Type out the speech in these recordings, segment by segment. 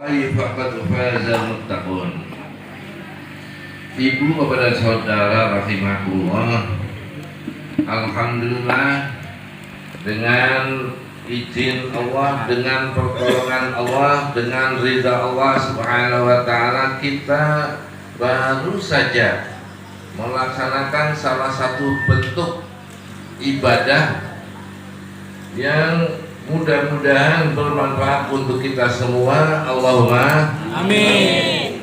faqad fazal muttaqun. Ibu bapak dan saudara rahimahullah, alhamdulillah dengan izin Allah, dengan pertolongan Allah, dengan ridha Allah Subhanahu wa taala, kita baru saja melaksanakan salah satu bentuk ibadah yang mudah-mudahan bermanfaat untuk kita semua. Allahumma amin.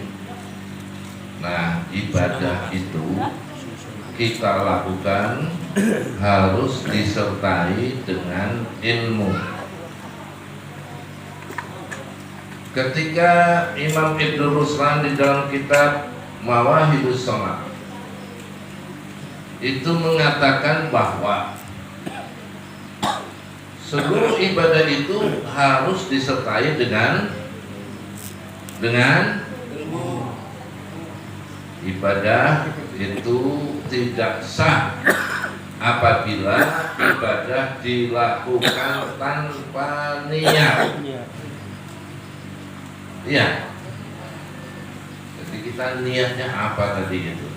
Nah, ibadah itu kita lakukan harus disertai dengan ilmu. Ketika Imam Ibnu Ruslan di dalam kitab Mawahibus Shalah itu mengatakan bahwa seluruh ibadah itu harus disertai dengan ibadah itu tidak sah apabila ibadah dilakukan tanpa niat. Iya. Jadi kita niatnya apa tadi itu?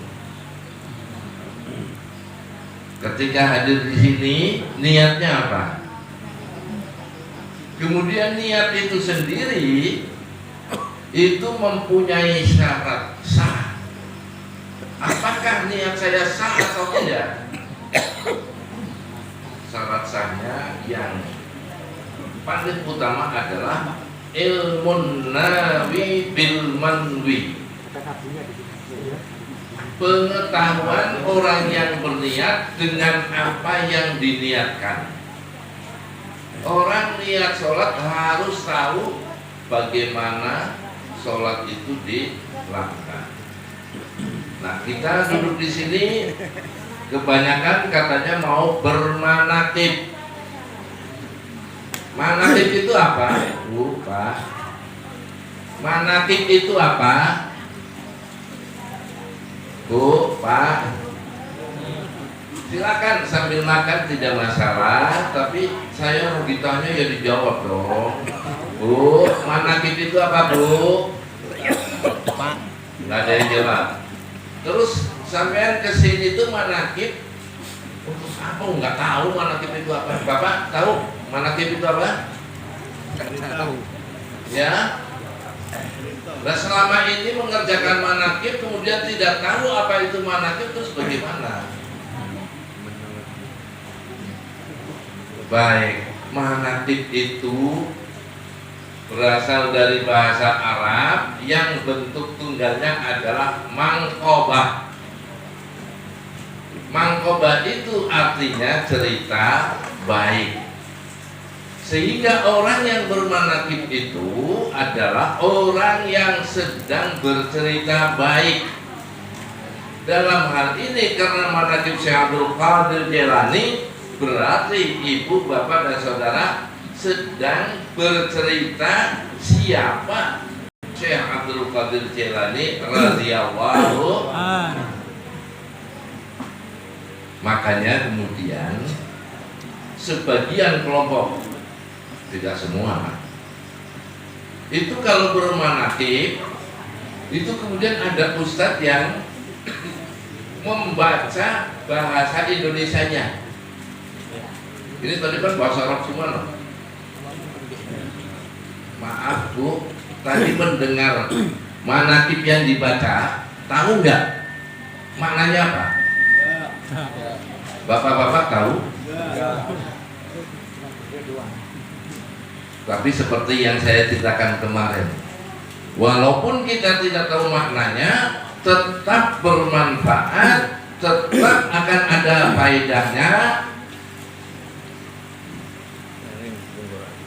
Ketika hadir di sini niatnya apa? Kemudian niat itu sendiri itu mempunyai syarat sah. Apakah niat saya sah atau tidak? Syarat sahnya yang paling utama adalah ilmun nawi bil manwi, pengetahuan orang yang berniat dengan apa yang diniatkan. Orang niat sholat harus tahu bagaimana sholat itu dilakukan. Nah, kita duduk di sini kebanyakan katanya mau bermanakib. Manakib itu apa? Pak. Manakib itu apa? Bu, Pak. Silakan sambil makan tidak masalah, tapi saya mau ditanya ya dijawab dong. Bu, manakib itu apa, Bu? Nggak ada yang jawab. Terus sampean kesini tuh manakib untuk apa? Nggak tahu manakib itu apa. Bapak tahu manakib itu apa? Nggak tahu. Ya. Nah, selama ini mengerjakan manakib kemudian tidak tahu apa itu manakib, terus bagaimana? Baik, manakib itu berasal dari bahasa Arab yang bentuk tunggalnya adalah mangkobah. Mangkobah itu artinya cerita baik. Sehingga orang yang bermanakib itu adalah orang yang sedang bercerita baik. Dalam hal ini karena manakib Syekh Abdul Qadir Jailani, berarti ibu, bapak dan saudara sedang bercerita siapa Syekh Abdul Qadir Jailani radhiyallahu anhu. Makanya kemudian sebagian kelompok, tidak semua, itu kalau bermanakib itu kemudian ada ustadz yang membaca bahasa Indonesianya. Ini tadi kan bahasa Arab semua loh. Maaf Bu, tadi mendengar manakib yang dibaca, tahu nggak maknanya apa? Bapak-bapak tahu? Tapi seperti yang saya ceritakan kemarin, walaupun kita tidak tahu maknanya, tetap bermanfaat, tetap akan ada faedahnya,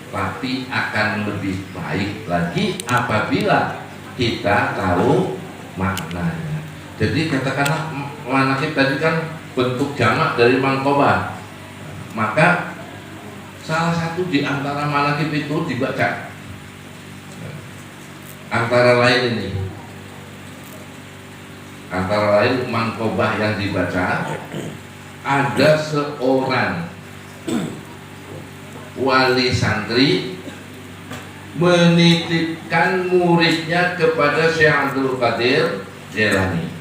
tapi akan lebih baik lagi apabila kita tahu maknanya. Jadi katakanlah manakib tadi kan bentuk jamak dari mangkobah, maka salah satu di antara manakib itu dibaca, antara lain ini, antara lain mangkobah yang dibaca, ada seorang wali santri menitipkan muridnya kepada Syekh Abdul Qadir Jailani.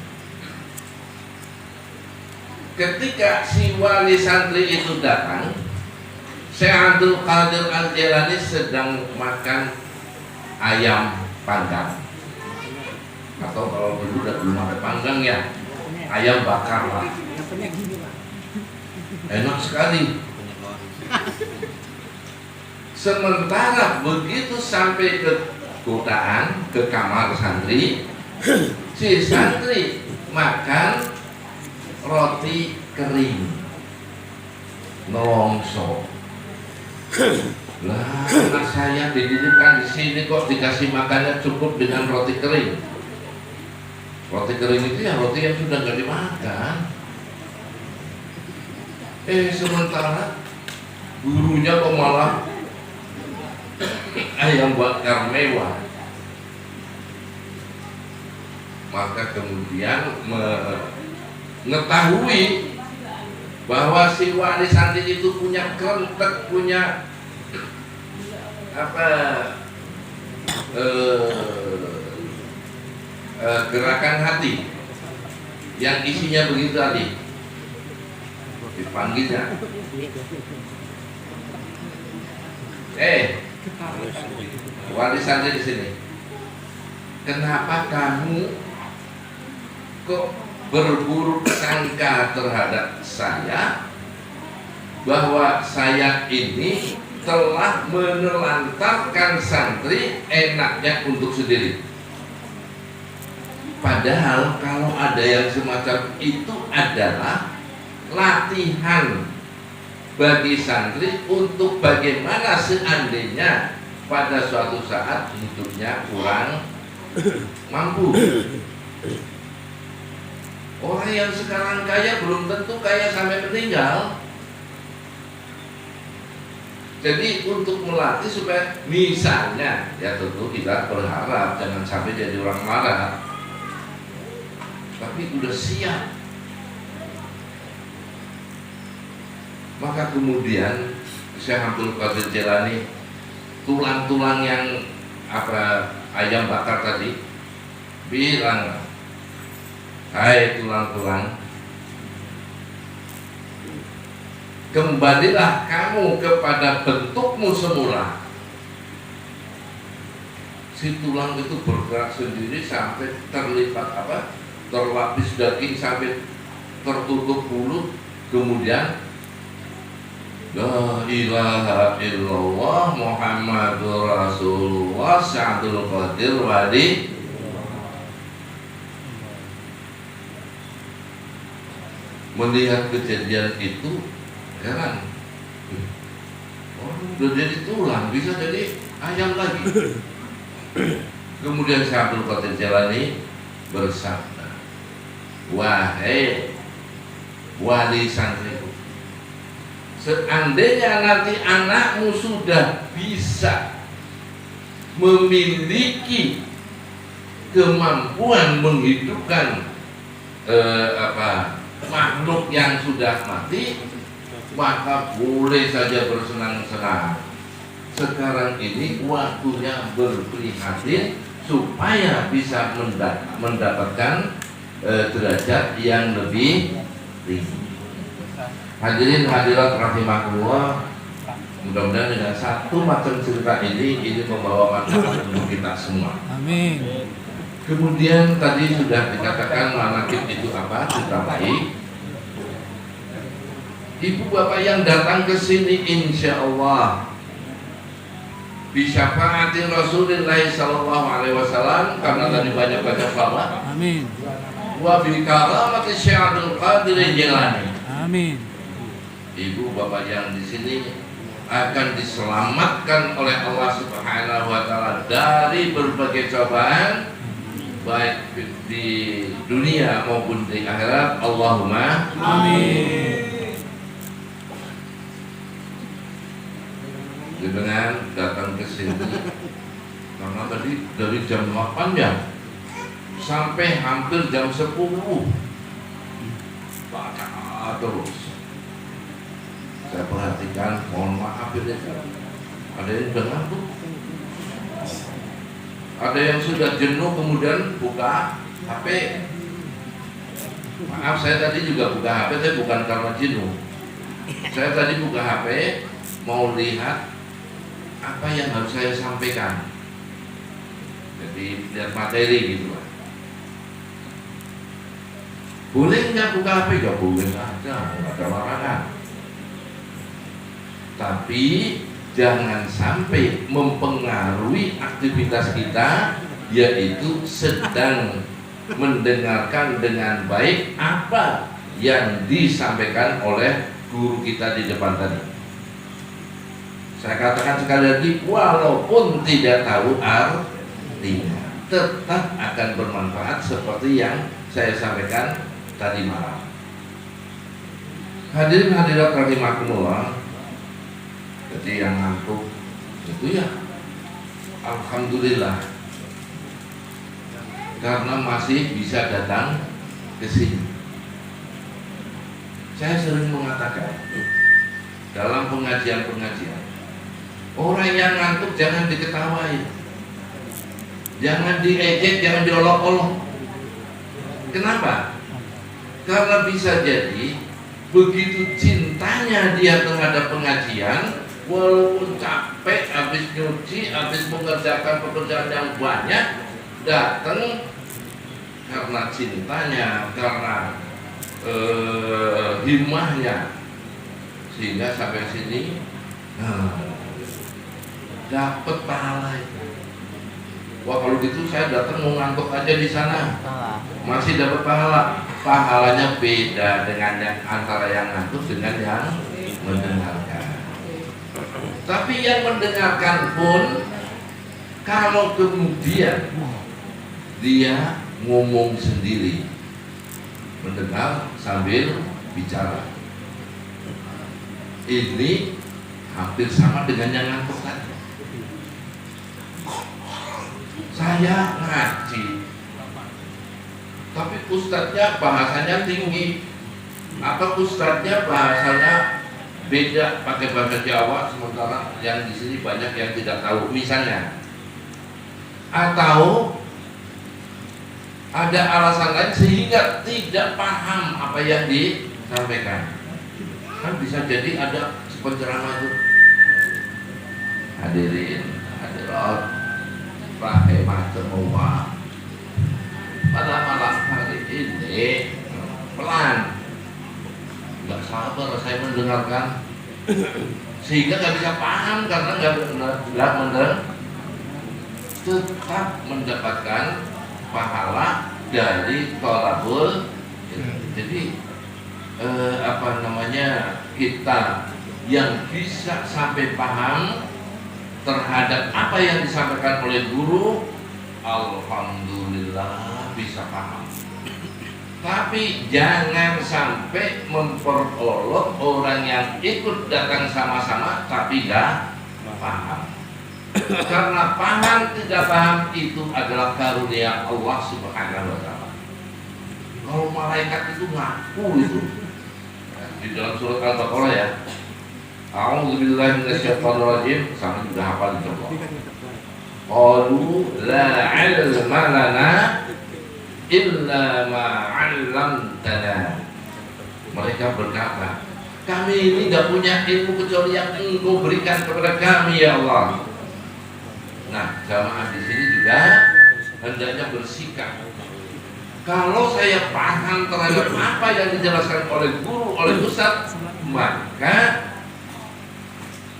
Ketika si wali santri itu datang, Syekh Abdul Qadir Al-Jailani sedang makan ayam panggang, atau kalau dulu belum ada panggang ya, ayam bakar lah. Enak sekali. Sementara begitu sampai ke kotaan, ke kamar santri, si santri makan roti kering nelongso. Lah, anak saya dididikkan di sini kok dikasih makannya cukup dengan roti kering. Roti kering itu ya roti yang sudah nggak dimakan. Sementara gurunya kok malah ayam bakar mewah. Maka kemudian mengetahui bahwa si wali santri itu punya kerentek, punya gerakan hati yang isinya begitu tadi. Dipanggilnya, wali santri di sini, kenapa kamu kok berburuk sangka terhadap saya, bahwa saya ini telah menelantarkan santri enaknya untuk sendiri? Padahal kalau ada yang semacam itu adalah latihan bagi santri untuk bagaimana seandainya pada suatu saat hidupnya kurang mampu. Orang yang sekarang kaya belum tentu kaya sampai meninggal. Jadi untuk melatih supaya misalnya, ya tentu kita berharap jangan sampai jadi orang marah, tapi udah siap. Maka kemudian Syekh Abdul Qadir Jailani, tulang-tulang yang ayam bakar tadi, bilang, hai tulang-tulang, kembalilah kamu kepada bentukmu semula. Si tulang itu bergerak sendiri sampai terlipat terlapis daging sampai tertutup bulu. Kemudian la ilaha illallah Muhammadur Rasulullah Syaikhul Qadir Wali. Melihat kejadian itu heran, udah jadi tulang bisa jadi ayam lagi. Kemudian Syaikhul Qadir Jailani bersabda, wahai wali santriku, seandainya nanti anakmu sudah bisa memiliki kemampuan menghidupkan makhluk yang sudah mati, maka boleh saja bersenang-senang. Sekarang ini waktunya berprihatin supaya bisa mendapatkan derajat yang lebih tinggi. Hadirin hadirat rahimakumullah, mudah-mudahan dengan satu macam cerita ini membawa manfaat untuk kita semua. Amin. Kemudian tadi sudah dikatakan manaqib itu apa? Cerita baik. Ibu bapak yang datang ke sini insya Allah bisyafaati Rasulullah sallallahu alaihi wasallam, karena tadi banyak baca salawat. Amin. Wa bi karamati Syekh Abdul Qadir Jailani. Amin. Ibu bapak yang di sini akan diselamatkan oleh Allah Subhanahu wa taala dari berbagai cobaan baik di dunia maupun di akhirat. Allahumma amin. Dengan datang ke sini karena tadi dari jam 8 ya sampai hampir jam 10 baca terus. Saya perhatikan, mohon maaf ini ada yang udah ngantuk. Ada yang sudah jenuh kemudian buka HP. Maaf, saya tadi juga buka HP, saya bukan karena jenuh. Saya tadi buka HP mau lihat apa yang harus saya sampaikan. Jadi lihat materi gitu lah. Boleh nggak buka HP? Ya boleh aja, nggak ada larangan. Tapi jangan sampai mempengaruhi aktivitas kita, yaitu sedang mendengarkan dengan baik apa yang disampaikan oleh guru kita di depan tadi. Saya katakan sekali lagi, walaupun tidak tahu artinya, tetap akan bermanfaat seperti yang saya sampaikan tadi malam. Hadirin hadirat rahimakumullah. Jadi yang ngantuk itu ya alhamdulillah, karena masih bisa datang ke sini. Saya sering mengatakan dalam pengajian-pengajian, orang yang ngantuk jangan diketawain, jangan diejek, jangan diolok-olok. Kenapa? Karena bisa jadi begitu cintanya dia terhadap pengajian, walaupun capek, habis nyuci, habis mengerjakan pekerjaan yang banyak, datang karena cintanya, karena himmahnya, sehingga sampai sini dapat pahala itu. Wah, kalau gitu saya datang mau ngantuk aja di sana, masih dapat pahala. Pahalanya beda dengan yang antara yang ngantuk dengan yang mendengarkan. Tapi yang mendengarkan pun, kalau kemudian dia ngomong sendiri, mendengar sambil bicara, ini hampir sama dengan yang ngantuk tadi. Saya ngaji, tapi ustadznya bahasanya tinggi, atau ustadznya bahasanya beda, pakai bahasa Jawa, sementara yang di sini banyak yang tidak tahu, misalnya. Atau ada alasan lain sehingga tidak paham apa yang disampaikan. Kan bisa jadi ada penceramah itu, hadirin hadirat rahimah semua, pada malam hari ini pelan, nggak sabar saya mendengarkan, sehingga nggak bisa paham karena nggak mendengar, tetap mendapatkan pahala dari thalabul. Jadi kita yang bisa sampai paham terhadap apa yang disampaikan oleh guru, alhamdulillah bisa paham. Tapi jangan sampai memperolok orang yang ikut datang sama-sama tapi gak paham. Karena paham tidak paham itu adalah karunia Allah Subhanahu wa Ta'ala. Kalau malaikat itu ngaku itu di dalam surat Al-Baqarah ya, a'udzubillahi minasyaitonirrajim, sama juga hafal dicoba. Qalu la 'ilma lana illa ma 'allamtana. Mereka berkata, kami ini tidak punya ilmu kecuali yang Engkau berikan kepada kami ya Allah. Nah, jamaah di sini juga hendaknya bersikap. Kalau saya paham terhadap apa yang dijelaskan oleh guru, oleh ustaz, maka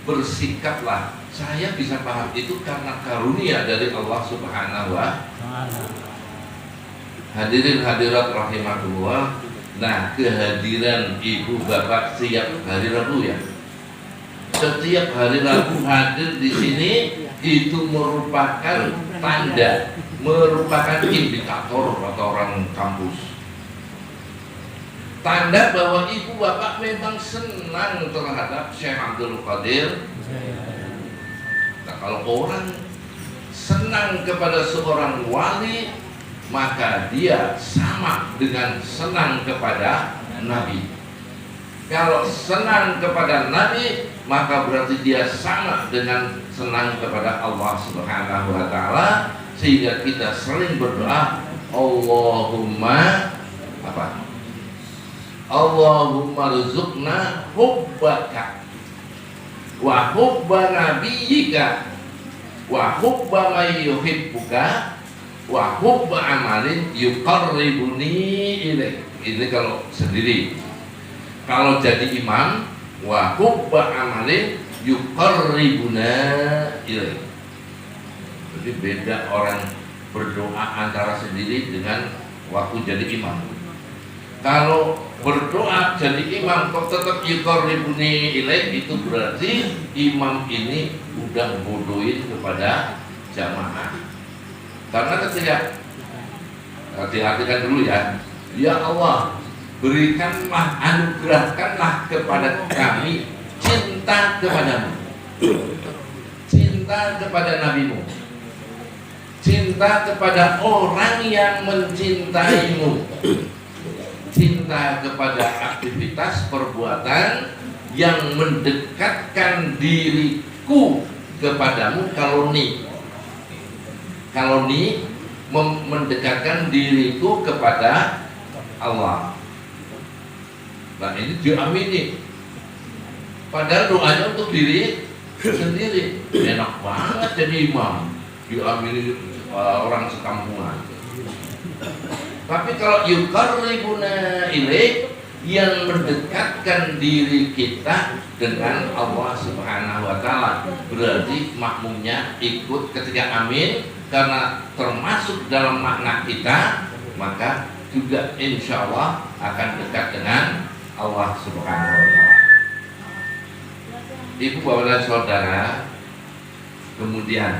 bersikaplah. Saya bisa paham itu karena karunia dari Allah Subhanahu wa Ta'ala. Hadirin hadirat rahimahullah. Nah, kehadiran ibu bapak setiap hari Rabu ya. Setiap hari Rabu hadir di sini itu merupakan tanda, merupakan indikator atau orang kampus. Tanda bahwa ibu bapak memang senang terhadap Syekh Abdul Qadir. Nah, kalau orang senang kepada seorang wali, maka dia sama dengan senang kepada Nabi. Kalau senang kepada Nabi, maka berarti dia sama dengan senang kepada Allah Subhanahu wa Ta'ala. sehingga kita sering berdoa Allahumma apa? Allahumma rzuqna hubbaka wa hubba nabiyyika wa hubba man yuhibbuka wa hubba amalin yuqarribuni ilaik. Ini kalau sendiri. Kalau jadi imam, wa hubba amalin yuqarribuna ilaik. Jadi beda orang berdoa antara sendiri dengan waktu jadi imam. Kalau berdoa jadi imam kok tetap yuqarribuni ilaik, itu berarti imam ini udah bodohin kepada jamaah. Karena ketika hati-hatikan dulu ya, ya Allah berikanlah, anugerahkanlah kepada kami cinta kepadamu, cinta kepada nabimu, cinta kepada orang yang mencintaimu, cinta kepada aktivitas perbuatan yang mendekatkan diriku kepadamu. Kalau ni mendekatkan diriku kepada Allah. Nah ini diamini. Padahal doanya untuk diri sendiri. Enak banget jadi imam, diamini orang sekampungan. Tapi kalau yuqarribuna ilaik, yang mendekatkan diri kita dengan Allah Subhanahu wa taala, berarti makmumnya ikut ketika amin, karena termasuk dalam makna kita, maka juga insya Allah akan dekat dengan Allah Subhanahu wa taala. Ibu bapak dan saudara, kemudian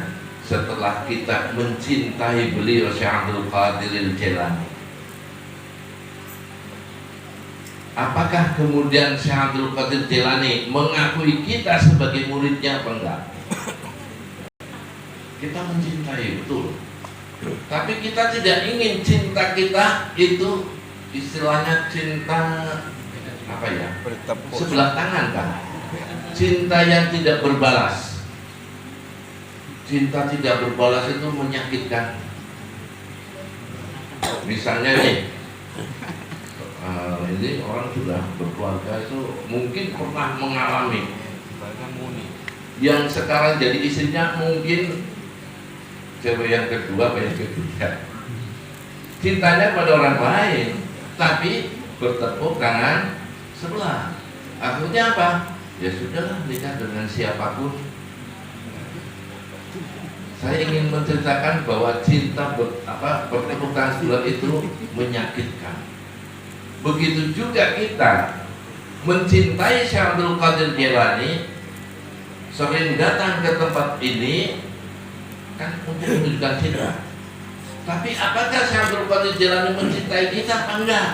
setelah kita mencintai beliau Syekh Abdul Qadir Jailani, apakah kemudian Syekh Abdul Qadir Jailani mengakui kita sebagai muridnya apa enggak? Kita mencintai, betul. Tapi kita tidak ingin cinta kita itu istilahnya cinta apa ya? Sebelah tangan kan? Cinta yang tidak berbalas. Cinta tidak berbalas itu menyakitkan. Misalnya nih, ini orang sudah berkeluarga itu mungkin pernah mengalami yang sekarang jadi istrinya mungkin cewek yang kedua, yang ketiga. Cintanya pada orang lain, tapi bertepuk tangan sebelah. Akhirnya apa? Ya sudahlah, nikah dengan siapapun. Saya ingin menceritakan bahwa cinta bertepuk tangan sebelah itu menyakitkan. Begitu juga kita mencintai Syekh Abdul Qadir Jailani, sering datang ke tempat ini kan untuk menunjukkan cinta. Tapi apakah Syekh Abdul Qadir Jailani mencintai kita apa enggak?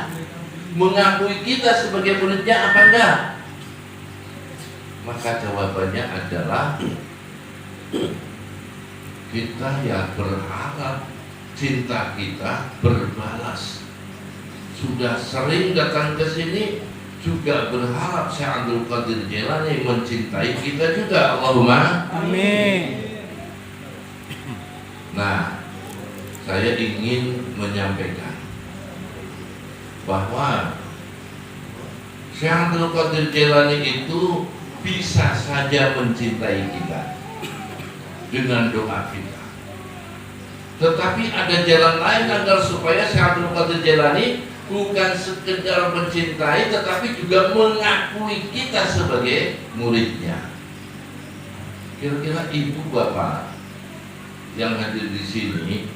Mengakui kita sebagai muridnya apa enggak? Maka jawabannya adalah kita ya berharap cinta kita berbalas. Sudah sering datang ke sini juga berharap Syekh Abdul Qadir Jailani mencintai kita juga. Allahumma amin. Nah, saya ingin menyampaikan bahwa Syekh Abdul Qadir Jailani itu bisa saja mencintai kita dengan doa kita. Tetapi ada jalan lain agar supaya Syekh Abdul Qadir Jailani bukan sekedar mencintai, tetapi juga mengakui kita sebagai muridnya. Kira-kira ibu bapak yang hadir di sini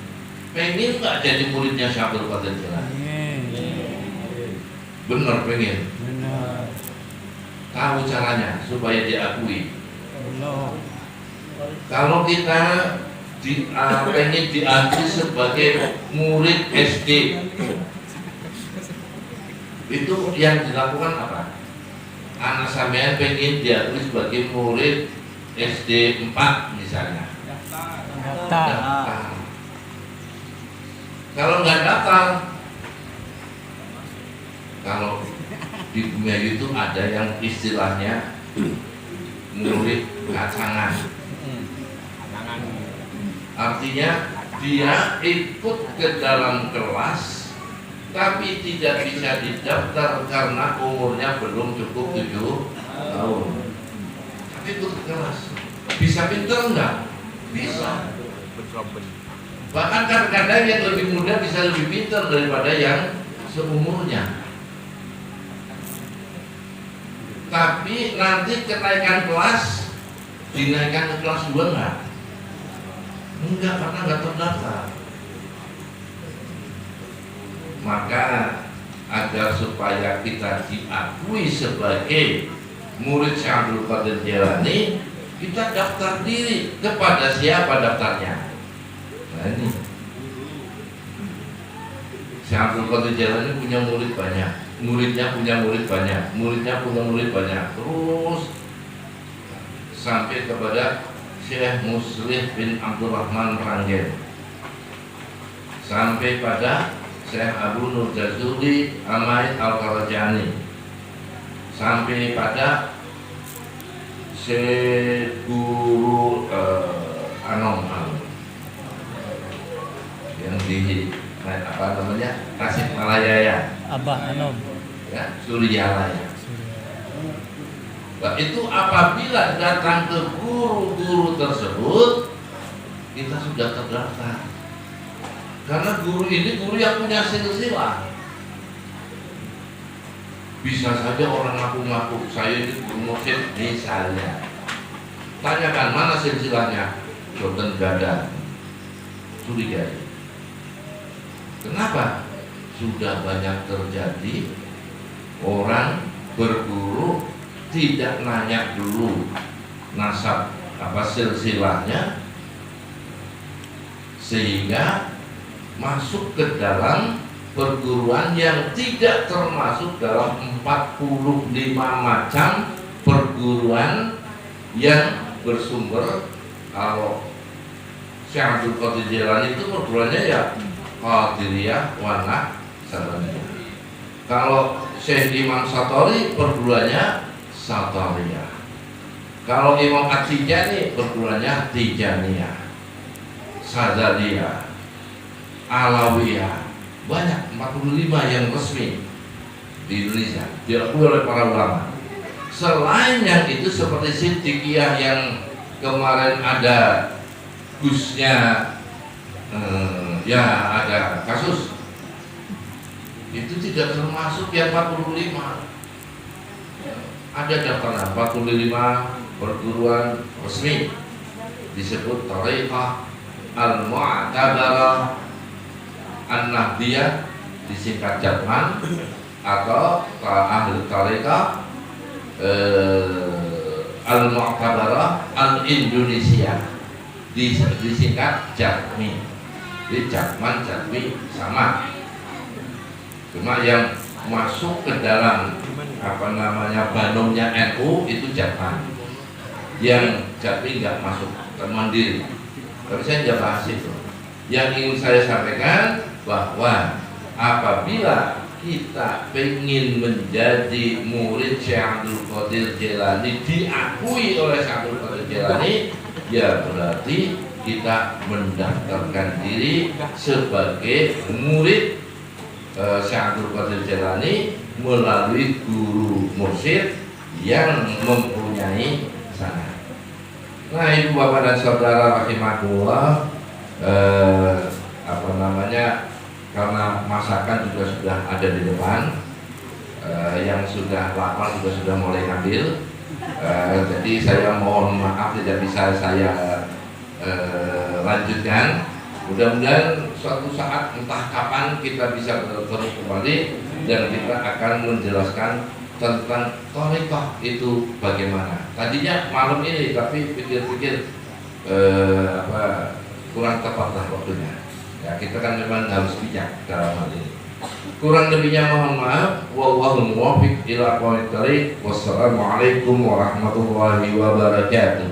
pengen nggak jadi muridnya Syekh Abdul Qadir Jailani? Benar pengen. Benar. Tahu caranya supaya diakui. Benar. Kalau kita pengen diakui sebagai murid SD, itu yang dilakukan apa? Anak sampean pengen diakui sebagai murid SD 4 misalnya. Daftar. Kalau nggak daftar, kalau di dunia itu ada yang istilahnya murid kacangan. Artinya dia ikut ke dalam kelas tapi tidak bisa didaftar karena umurnya belum cukup 7 tahun. Tapi ikut ke kelas, bisa pinter enggak? Bisa. Bahkan kadang-kadang yang lebih muda bisa lebih pinter daripada yang seumurnya. Tapi nanti kenaikan kelas dinaikkan ke kelas 2 enggak? Enggak, karena enggak terdaftar. Maka agar supaya kita diakui sebagai murid Syekh Abdul Qadir Jailani, kita daftar diri. Kepada siapa daftarnya? Nah ini Syekh Abdul Qadir Jailani punya murid banyak, muridnya punya murid banyak, muridnya punya murid banyak, terus sampai kepada Syekh Muslih bin Abdurrahman Ranggen, sampai pada Syekh Abu Nur Jazuli Amaid Al-Karajani, sampai pada Syekh Guru Anom yang di apa namanya Tasikmalaya ya, Abah Anom ya, Suryalaya. Nah, itu apabila datang ke guru-guru tersebut kita sudah terdaftar. Karena guru ini guru yang punya silsilah. Bisa saja orang ngaku-ngaku saya ini guru mursyid misalnya. Tanyakan mana silsilahnya? Jordan Gada. Curigai. Kenapa? Sudah banyak terjadi orang berguru tidak nanya dulu nasab apa silsilahnya, sehingga masuk ke dalam perguruan yang tidak termasuk dalam 45 macam perguruan yang bersumber. Kalau Syekh Abdul Qadir Jailani itu perguruannya ya Qadiriyah wa Naqsyabandiyah. Kalau Syekh Imam Satori perguruannya Satoriyah. Kalau Imam At-Tijani perguruannya Tijaniyah, Sadzaliyah, Alawiyah. Banyak 45 yang resmi di Indonesia diakui oleh para ulama. Selain yang itu seperti Siddiqiyah yang kemarin ada gusnya, ya ada kasus, itu tidak termasuk yang 45. Ada daftarnya 45 perguruan resmi disebut Thariqah Al-Mu'tabarah An-Nahdiyah, disingkat Jatman, atau ahli Thariqah Al-Mu'tabarah Al-Indonesia, disingkat Jatmi. Jadi Jatman, Jatmi sama. Cuma yang masuk ke dalam apa namanya banomnya NU itu Jatman. Yang Jatmi nggak masuk, termandiri. Tapi saya nggak bahas itu. Yang ingin saya sampaikan bahwa apabila kita ingin menjadi murid Syekh Abdul Qadir Jailani, diakui oleh Syekh Abdul Qadir Jailani, ya berarti kita mendaftarkan diri sebagai murid Syekh Abdul Qadir Jailani melalui guru mursyid yang mempunyai sanad. Nah, ibu bapak dan saudara rahimakumullah, apa namanya, karena masakan juga sudah ada di depan, yang sudah lapar juga sudah mulai ngambil, jadi saya mohon maaf tidak bisa saya lanjutkan. Mudah-mudahan suatu saat entah kapan kita bisa bertemu kembali dan kita akan menjelaskan tentang thariqah itu bagaimana. Tadinya malam ini, tapi pikir-pikir kurang tepat lah waktunya. Ya, kita kan memang harus bijak dalam hal ini. Kurang lebihnya mohon maaf. Wallahu muwaffiq ila aqwamit thariq. Wassalamualaikum warahmatullahi wabarakatuh.